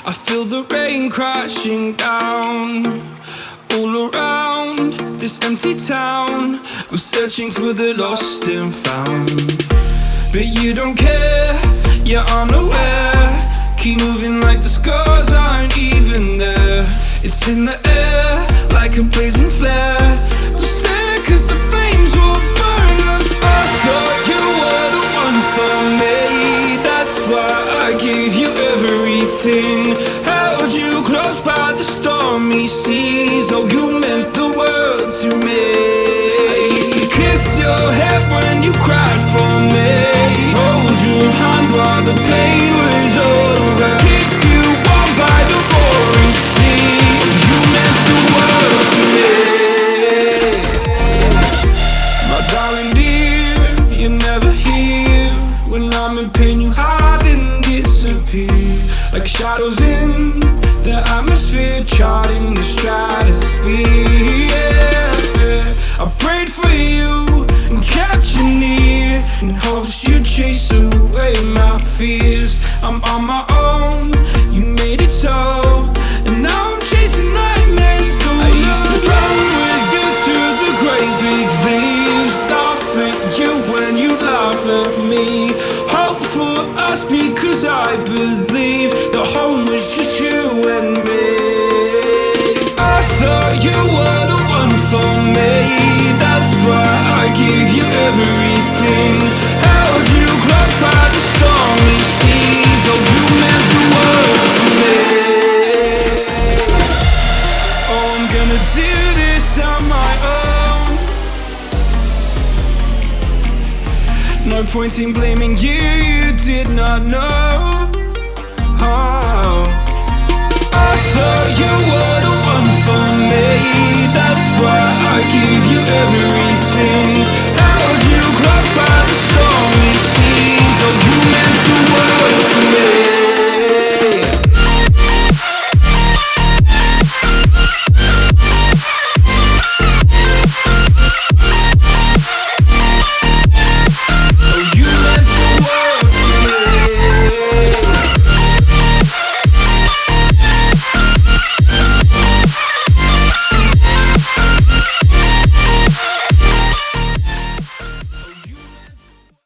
I feel the rain crashing down all around this empty town. I'm searching for the lost and found, but you don't care, you're unaware. Keep moving like the scars aren't even there. It's in the air like a blazing flare. Don't stare cause the flames will burn us. I thought you were the one for me, that's why I gave you everything. Held you close by the stormy seas. Oh, you meant the world to me. I used to kiss your head when you cried for me, hold your hand while the pain was over, keep you warm by the roaring sea. You meant the world to me. My darling dear, you're never here. When I'm in pain you hide and disappear, like shadows in the atmosphere, charting the stratosphere. Yeah. I prayed for you and kept you near, in hopes you'd chase away my fears. I'm on my own, you made it so, and now I'm chasing nightmares too. I used to run with you through the great big leaves, laugh at you when you laugh at me. Hope for us because I believe the home was just you and me. I thought you were the one for me, that's why I gave you everything. Held you close by the stormy seas. Oh, you meant the world to me. Oh, I'm gonna do this on my own. No point in blaming you, you did not know. Oh.